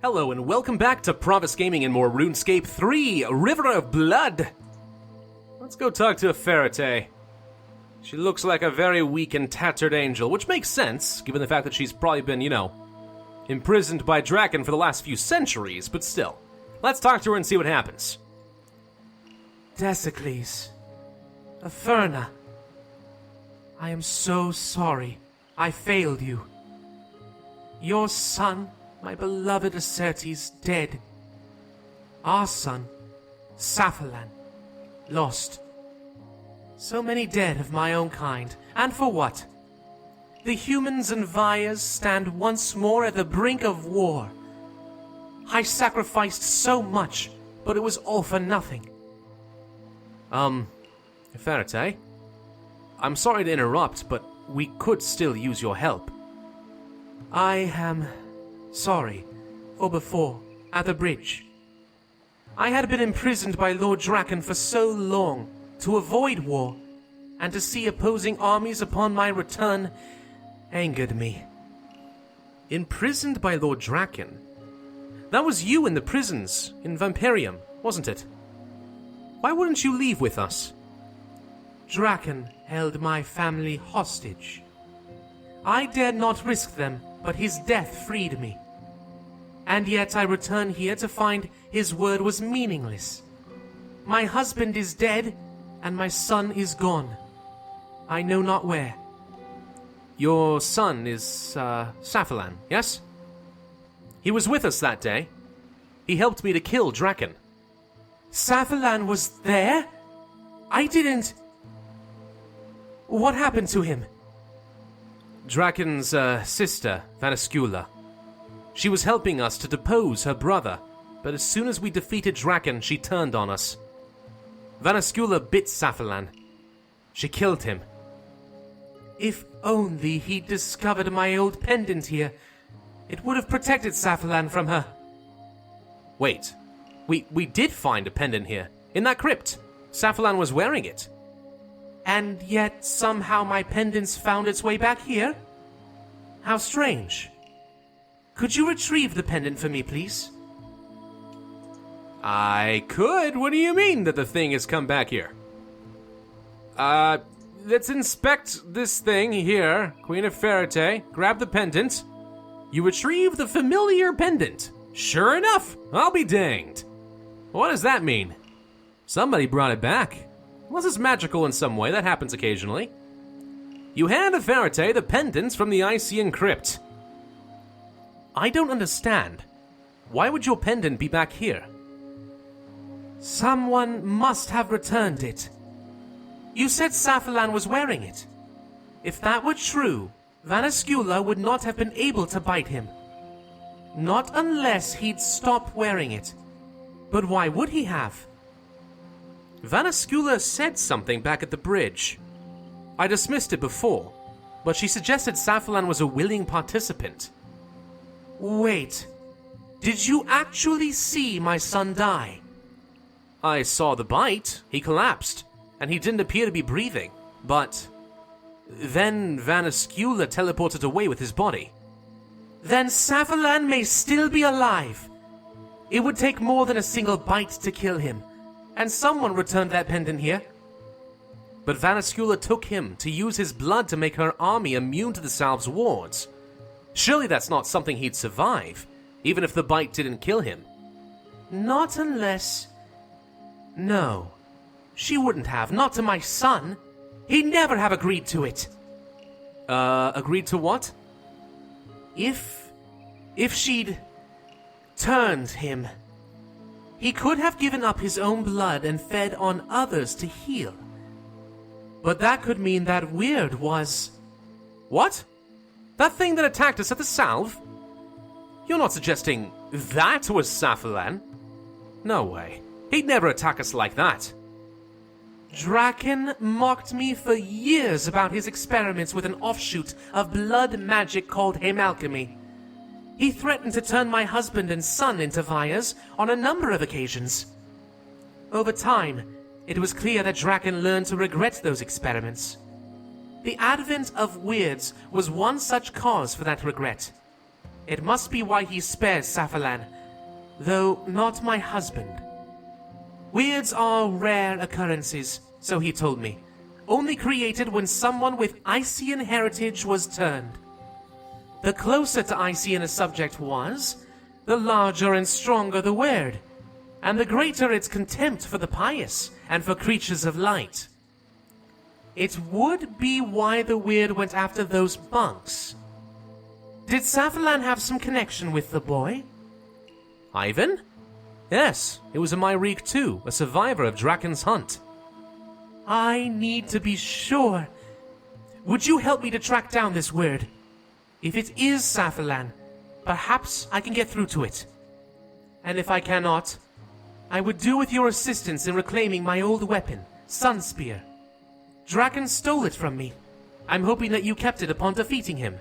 Hello and welcome back to Pravus Gaming and more Runescape 3, River of Blood. Let's go talk to Ferrite. She looks like a very weak and tattered angel, which makes sense, given the fact that she's probably been, imprisoned by Draken for the last few centuries, but still. Let's talk to her and see what happens. Desicles. Aferna. I am so sorry. I failed you. Your son, my beloved Acertes, dead. Our son, Saphalan, lost. So many dead of my own kind, and for what? The humans and Vyas stand once more at the brink of war. I sacrificed so much, but it was all for nothing. Ferrite? I'm sorry to interrupt, but we could still use your help. I am sorry for before, at the bridge. I had been imprisoned by Lord Draken for so long to avoid war, and to see opposing armies upon my return angered me. Imprisoned by Lord Draken? That was you in the prisons in Vampirium, wasn't it? Why wouldn't you leave with us? Draken held my family hostage. I dared not risk them, but his death freed me. And yet I return here to find his word was meaningless. My husband is dead, and my son is gone. I know not where. Your son is, Saphalan, yes? He was with us that day. He helped me to kill Draken. Saphalan was there? I didn't... What happened to him? Draken's, sister, Vanascula. She was helping us to depose her brother, but as soon as we defeated Draken, she turned on us. Vanascula bit Saphalan. She killed him. If only he'd discovered my old pendant here, it would have protected Saphalan from her. Wait, we did find a pendant here, in that crypt. Saphalan was wearing it. And yet somehow my pendant's found its way back here? How strange. Could you retrieve the pendant for me, please? I could. What do you mean that the thing has come back here? Let's inspect this thing here. Queen of Ferrite, grab the pendant. You retrieve the familiar pendant. Sure enough, I'll be danged. What does that mean? Somebody brought it back. Unless it's magical in some way, that happens occasionally. You hand Ferrite the pendants from the Icean crypt. I don't understand. Why would your pendant be back here? Someone must have returned it. You said Saphalan was wearing it. If that were true, Vanascula would not have been able to bite him. Not unless he'd stopped wearing it. But why would he have? Vanascula said something back at the bridge. I dismissed it before, but she suggested Saphalan was a willing participant. Wait, did you actually see my son die? I saw the bite. He collapsed, and he didn't appear to be breathing. But then Vanascula teleported away with his body. Then Saphalan may still be alive. It would take more than a single bite to kill him, and someone returned that pendant here. But Vanascula took him to use his blood to make her army immune to the salve's wards. Surely that's not something he'd survive, even if the bite didn't kill him. Not unless... No, she wouldn't have, not to my son. He'd never have agreed to it. Agreed to what? If she'd turned him. He could have given up his own blood and fed on others to heal. But that could mean that Weird was... What? That thing that attacked us at the salve? You're not suggesting that was Saphalan? No way. He'd never attack us like that. Draken mocked me for years about his experiments with an offshoot of blood magic called hemalchemy. He threatened to turn my husband and son into Vyas on a number of occasions. Over time, it was clear that Draken learned to regret those experiments. The advent of weirds was one such cause for that regret. It must be why he spares Safalan, though not my husband. Weirds are rare occurrences, so he told me, only created when someone with Ician heritage was turned. The closer to Ician a subject was, the larger and stronger the weird, and the greater its contempt for the pious and for creatures of light. It would be why the weird went after those monks. Did Safalan have some connection with the boy? Ivan? Yes, it was a Myreek too, a survivor of Draken's hunt. I need to be sure. Would you help me to track down this weird? If it is Safalan, perhaps I can get through to it. And if I cannot, I would do with your assistance in reclaiming my old weapon, Sun Spear. Draken stole it from me. I'm hoping that you kept it upon defeating him.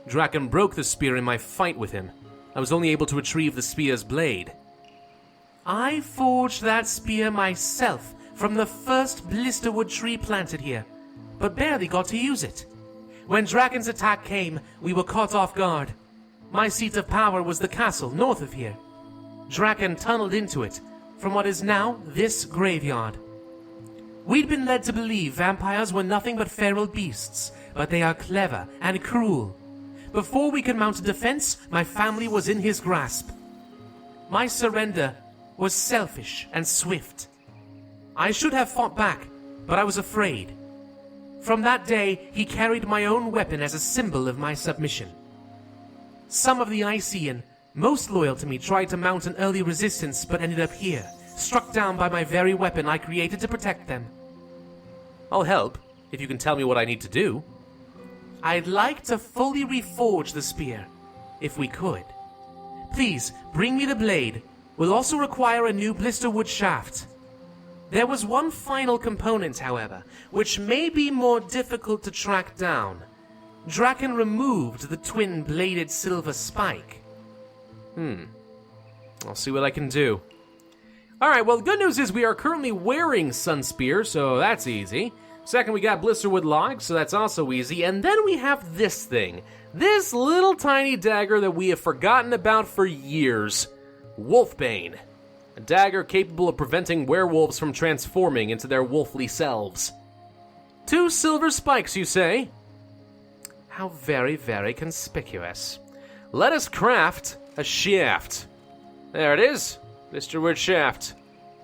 Draken broke the spear in my fight with him. I was only able to retrieve the spear's blade. I forged that spear myself from the first blisterwood tree planted here, but barely got to use it. When Draken's attack came, we were caught off guard. My seat of power was the castle north of here. Draken tunneled into it, from what is now this graveyard. We'd been led to believe vampires were nothing but feral beasts, but they are clever and cruel. Before we could mount a defense, my family was in his grasp. My surrender was selfish and swift. I should have fought back, but I was afraid. From that day, he carried my own weapon as a symbol of my submission. Some of the Ician, most loyal to me, tried to mount an early resistance but ended up here, struck down by my very weapon I created to protect them. I'll help, if you can tell me what I need to do. I'd like to fully reforge the spear, if we could. Please, bring me the blade. We'll also require a new blisterwood shaft. There was one final component, however, which may be more difficult to track down. Draken removed the twin-bladed silver spike. I'll see what I can do. Alright, well, the good news is we are currently wearing Sun Spear, so that's easy. Second, we got Blisterwood Logs, so that's also easy. And then we have this thing. This little tiny dagger that we have forgotten about for years. Wolfbane. A dagger capable of preventing werewolves from transforming into their wolfly selves. 2 silver spikes, you say? How very, very conspicuous. Let us craft a shaft. There it is. Blisterwood shaft.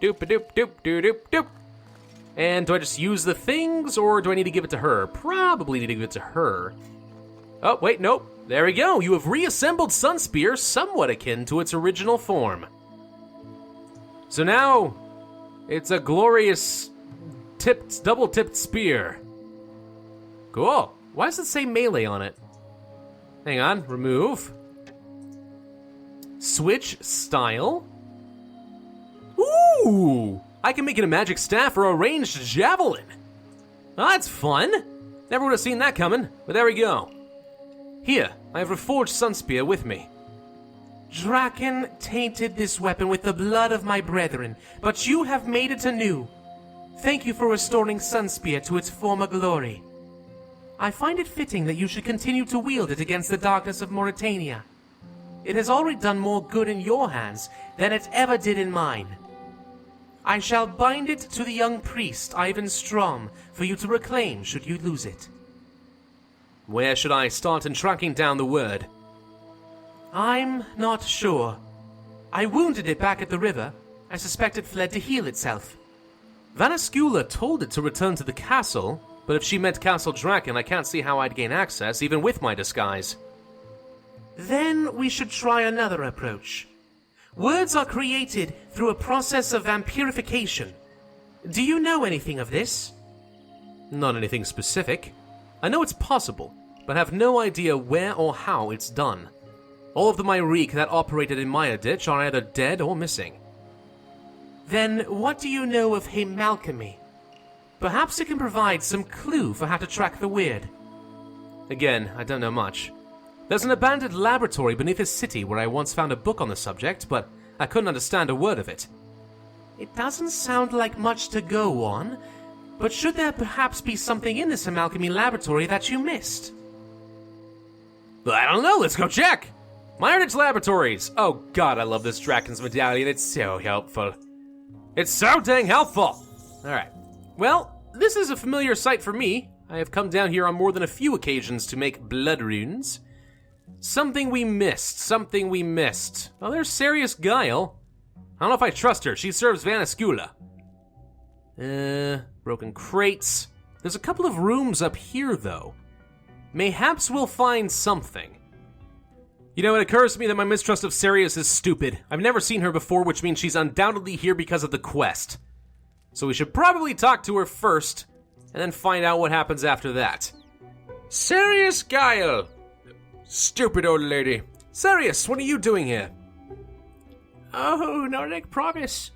Doop-a-doop-doop-doop-doop. And do I just use the things, or do I need to give it to her? Probably need to give it to her. Oh, wait, nope. There we go. You have reassembled Sun Spear, somewhat akin to its original form. So now, it's a glorious double-tipped spear. Cool. Why does it say melee on it? Hang on, remove. Switch style. Ooh! I can make it a magic staff or a ranged javelin. Oh, that's fun. Never would have seen that coming, but there we go. Here, I have reforged Sun Spear with me. Draken tainted this weapon with the blood of my brethren, but you have made it anew. Thank you for restoring Sun Spear to its former glory. I find it fitting that you should continue to wield it against the darkness of Mauritania. It has already done more good in your hands than it ever did in mine. I shall bind it to the young priest, Ivan Strom, for you to reclaim should you lose it. Where should I start in tracking down the word? I'm not sure. I wounded it back at the river. I suspect it fled to heal itself. Vanascula told it to return to the castle, but if she meant Castle Draken, I can't see how I'd gain access, even with my disguise. Then we should try another approach. Words are created through a process of vampirification. Do you know anything of this? Not anything specific. I know it's possible, but have no idea where or how it's done. All of the Myreek that operated in Maya Ditch are either dead or missing. Then what do you know of Hemalchemy? Perhaps it can provide some clue for how to track the weird. Again, I don't know much. There's an abandoned laboratory beneath a city where I once found a book on the subject, but I couldn't understand a word of it. It doesn't sound like much to go on, but should there perhaps be something in this Hemalchemy laboratory that you missed? I don't know, let's go check. Myronich Laboratories. Oh god, I love this Draken's medallion, it's so helpful. It's so dang helpful. Alright, well, this is a familiar sight for me. I have come down here on more than a few occasions to make blood runes. Something we missed. Oh, there's Sarius Guile. I don't know if I trust her, she serves Vanascula. Broken crates. There's a couple of rooms up here, though. Mayhaps we'll find something. You know, it occurs to me that my mistrust of Sarius is stupid. I've never seen her before, which means she's undoubtedly here because of the quest. So we should probably talk to her first, and then find out what happens after that. Sarius Guile! Stupid old lady. Sarius, what are you doing here? Oh, Nordic Pravus.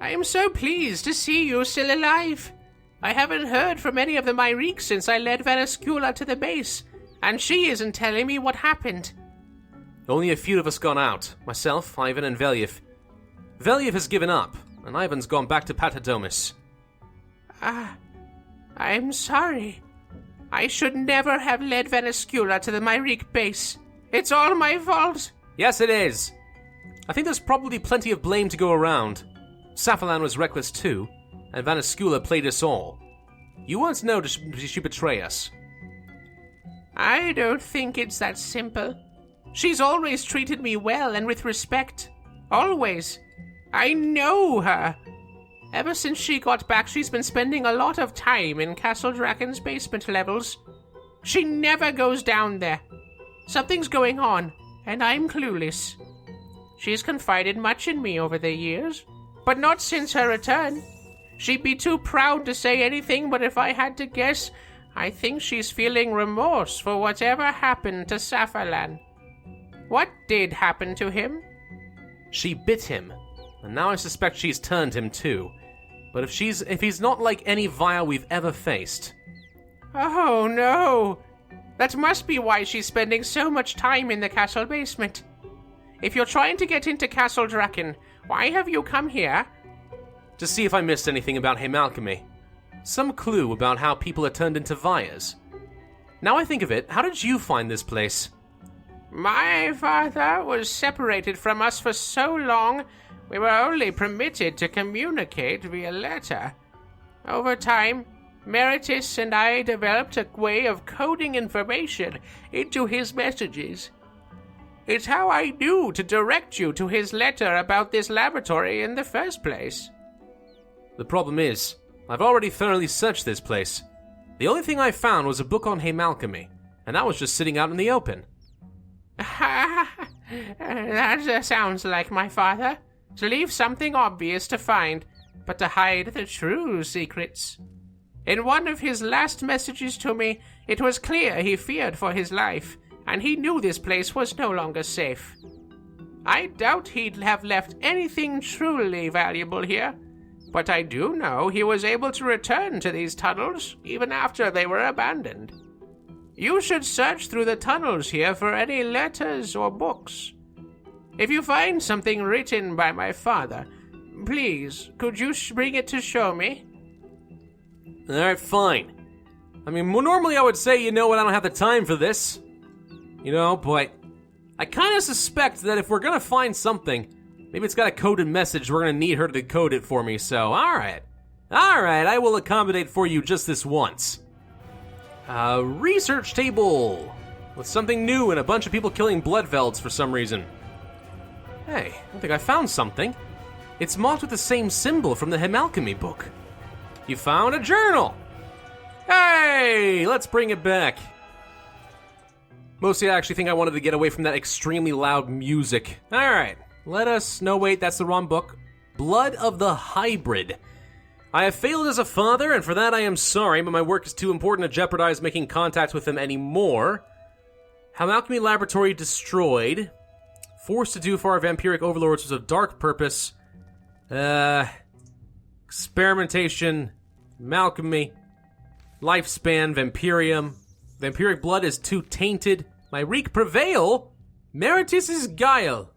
I am so pleased to see you still alive. I haven't heard from any of the Myriques since I led Vanascula to the base, and she isn't telling me what happened. Only a few of us gone out. Myself, Ivan, and Velyev. Velyev has given up, and Ivan's gone back to Patadomus. I'm sorry. I should never have led Vanascula to the Myrique base. It's all my fault. Yes, it is. I think there's probably plenty of blame to go around. Safalan was reckless too, and Vanascula played us all. You won't know did she betray us. I don't think it's that simple. She's always treated me well and with respect. Always. I know her. Ever since she got back, she's been spending a lot of time in Castle Draken's basement levels. She never goes down there. Something's going on, and I'm clueless. She's confided much in me over the years, but not since her return. She'd be too proud to say anything, but if I had to guess, I think she's feeling remorse for whatever happened to Safalan. What did happen to him? She bit him, and now I suspect she's turned him too. But if he's not like any Vile we've ever faced. Oh no! That must be why she's spending so much time in the castle basement. If you're trying to get into Castle Draken, why have you come here? To see if I missed anything about Heymalchemy. Some clue about how people are turned into Vyas. Now I think of it, how did you find this place? My father was separated from us for so long, we were only permitted to communicate via letter. Over time, Meritis and I developed a way of coding information into his messages. It's how I knew to direct you to his letter about this laboratory in the first place. The problem is, I've already thoroughly searched this place. The only thing I found was a book on Heymalchemy, and that was just sitting out in the open. That sounds like my father. To leave something obvious to find, but to hide the true secrets. In one of his last messages to me, it was clear he feared for his life, and he knew this place was no longer safe. I doubt he'd have left anything truly valuable here, but I do know he was able to return to these tunnels even after they were abandoned. You should search through the tunnels here for any letters or books. If you find something written by my father, please, could you bring it to show me? Alright, fine. I mean, normally I would say, you know what, I don't have the time for this. You know, but I kind of suspect that if we're going to find something, maybe it's got a coded message, we're going to need her to decode it for me, so alright. Alright, I will accommodate for you just this once. Research table! With something new and a bunch of people killing Bloodvelds for some reason. Hey, I think I found something. It's marked with the same symbol from the Heymalchemy book. You found a journal! Hey, let's bring it back. Mostly I actually think I wanted to get away from that extremely loud music. Alright, let us... No, wait, that's the wrong book. Blood of the Hybrid. I have failed as a father, and for that I am sorry, but my work is too important to jeopardize making contact with them anymore. Heymalchemy Laboratory destroyed. Forced to do for our vampiric overlords was of dark purpose. Experimentation, Malchemy, lifespan, vampirium. Vampiric blood is too tainted. My reek prevail. Meritis is guile.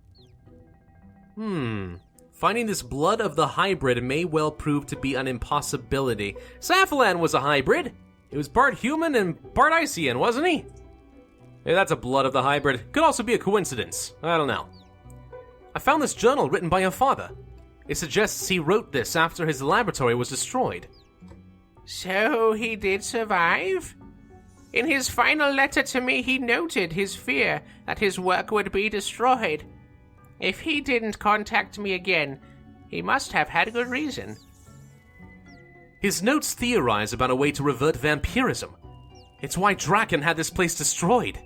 Finding this blood of the hybrid may well prove to be an impossibility. Safalan was a hybrid. He was part human and part Ician, wasn't he? Hey, that's a blood of the hybrid. Could also be a coincidence. I don't know. I found this journal written by your father. It suggests he wrote this after his laboratory was destroyed. So he did survive? In his final letter to me, he noted his fear that his work would be destroyed. If he didn't contact me again, he must have had good reason. His notes theorize about a way to revert vampirism. It's why Draken had this place destroyed.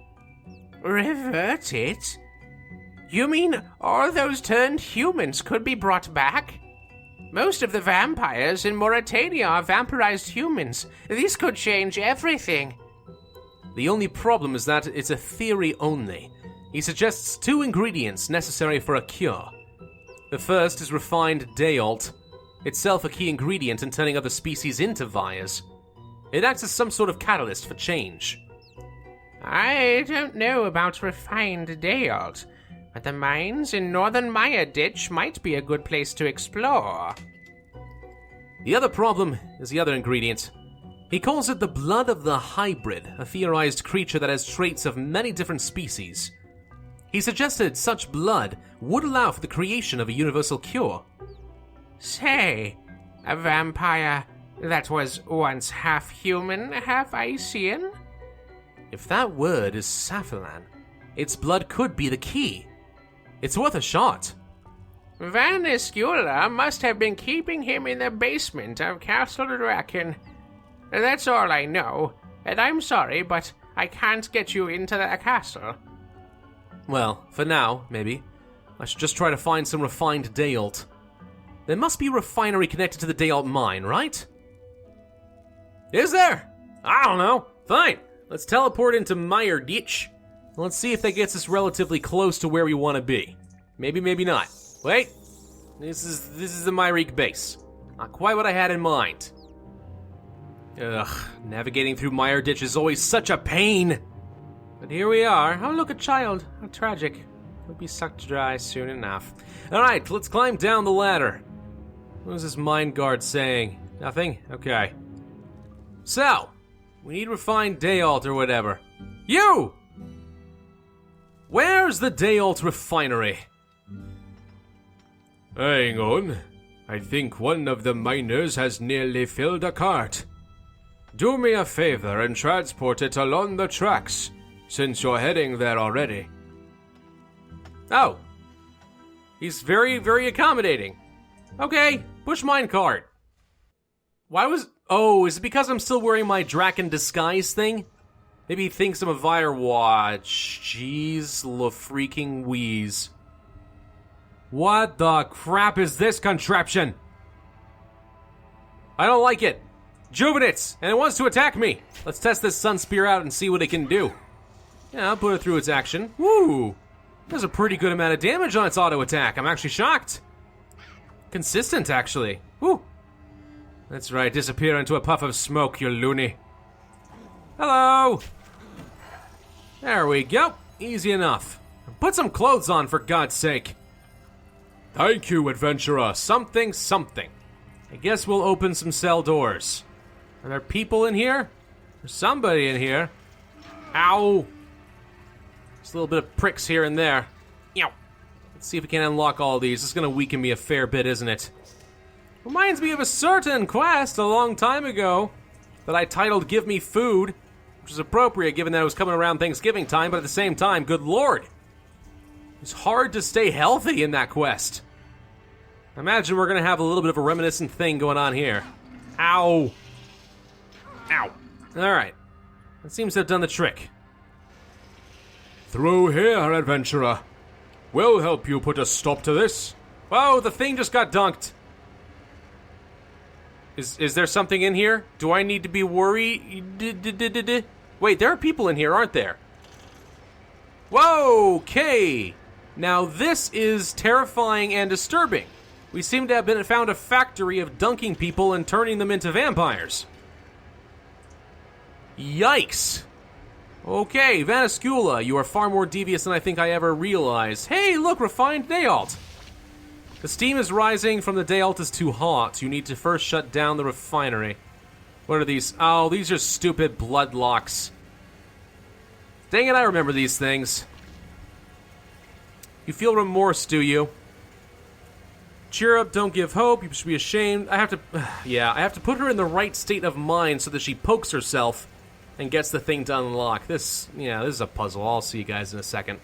Revert it? You mean all those turned humans could be brought back? Most of the vampires in Mauritania are vampirized humans. These could change everything. The only problem is that it's a theory only. He suggests 2 ingredients necessary for a cure. The first is refined Dayalt, itself a key ingredient in turning other species into Vyres. It acts as some sort of catalyst for change. I don't know about refined Dayalt, but the mines in northern Maya Ditch might be a good place to explore. The other problem is the other ingredient. He calls it the blood of the hybrid, a theorized creature that has traits of many different species. He suggested such blood would allow for the creation of a universal cure. Say, a vampire that was once half human, half Ician? If that word is Saphilan, its blood could be the key. It's worth a shot. Van Escula must have been keeping him in the basement of Castle Draken. That's all I know, and I'm sorry, but I can't get you into the castle. Well, for now, maybe. I should just try to find some refined Dayalt. There must be a refinery connected to the Dayalt mine, right? Is there? I don't know. Fine. Let's teleport into Meyer Ditch. Let's see if that gets us relatively close to where we want to be. Maybe, maybe not. Wait. This is the Myrique base. Not quite what I had in mind. Ugh, navigating through Meyer Ditch is always such a pain. But here we are. Oh, look, a child. How tragic. He'll be sucked dry soon enough. Alright, let's climb down the ladder. What is this mind guard saying? Nothing? Okay. So, we need refined Dayalt or whatever. You! Where's the Dayalt refinery? Hang on. I think one of the miners has nearly filled a cart. Do me a favor and transport it along the tracks, since you're heading there already. Oh. He's very, very accommodating. Okay, push minecart. Why was... Oh, is it because I'm still wearing my Draken disguise thing? Maybe he thinks I'm a Firewatch. Jeez, freaking wheeze. What the crap is this contraption? I don't like it. Juvenits, and it wants to attack me. Let's test this Sun Spear out and see what it can do. Yeah, I'll put it through its action. Woo! Does a pretty good amount of damage on its auto attack. I'm actually shocked. Consistent, actually. Woo! That's right, disappear into a puff of smoke, you loony. Hello! There we go. Easy enough. Put some clothes on, for God's sake. Thank you, adventurer. Something, something. I guess we'll open some cell doors. Are there people in here? There's somebody in here. Ow! Just a little bit of pricks here and there. Yow. Let's see if we can unlock all these. This is gonna weaken me a fair bit, isn't it? Reminds me of a certain quest a long time ago that I titled Give Me Food, which is appropriate given that it was coming around Thanksgiving time, but at the same time, good lord. It's hard to stay healthy in that quest. I imagine we're gonna have a little bit of a reminiscent thing going on here. Ow. Ow. Alright. That seems to have done the trick. Through here, adventurer. We'll help you put a stop to this. Whoa, the thing just got dunked. Is there something in here? Do I need to be worried? Wait, there are people in here, aren't there? Whoa, okay. Now this is terrifying and disturbing. We seem to have found a factory of dunking people and turning them into vampires. Yikes. Okay, Vanascula, you are far more devious than I think I ever realized. Hey, look, refined Dayalt. The steam is rising from the Dayalt is too hot. You need to first shut down the refinery. What are these? Oh, these are stupid blood locks. Dang it, I remember these things. You feel remorse, do you? Cheer up, don't give hope, you should be ashamed. I have to put her in the right state of mind so that she pokes herself and gets the thing to unlock. This is a puzzle. I'll see you guys in a second.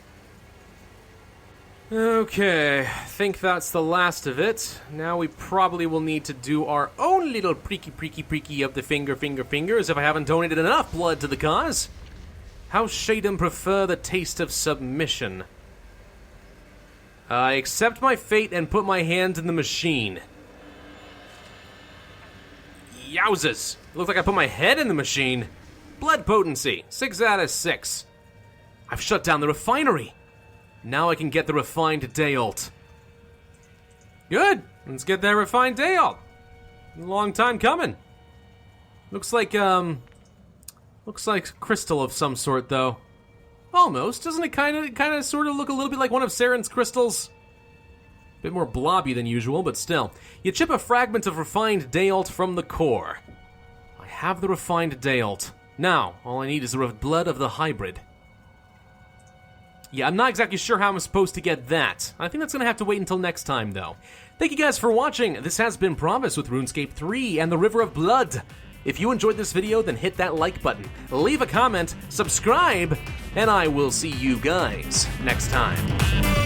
Okay, I think that's the last of it. Now we probably will need to do our own little preeky of the fingers if I haven't donated enough blood to the cause. How Shaden prefer the taste of submission. I accept my fate and put my hand in the machine. Yowzas! Looks like I put my head in the machine. Blood potency, 6 out of 6. I've shut down the refinery. Now I can get the refined Dayalt. Good! Let's get that refined Dayalt. A long time coming. Looks like crystal of some sort, though. Almost. Doesn't it kind of sort of look a little bit like one of Saren's crystals? A bit more blobby than usual, but still. You chip a fragment of refined Dayalt from the core. I have the refined Dayalt. Now, all I need is the blood of the hybrid. Yeah, I'm not exactly sure how I'm supposed to get that. I think that's going to have to wait until next time, though. Thank you guys for watching. This has been Pravus with RuneScape 3 and the River of Blood. If you enjoyed this video, then hit that like button, leave a comment, subscribe, and I will see you guys next time.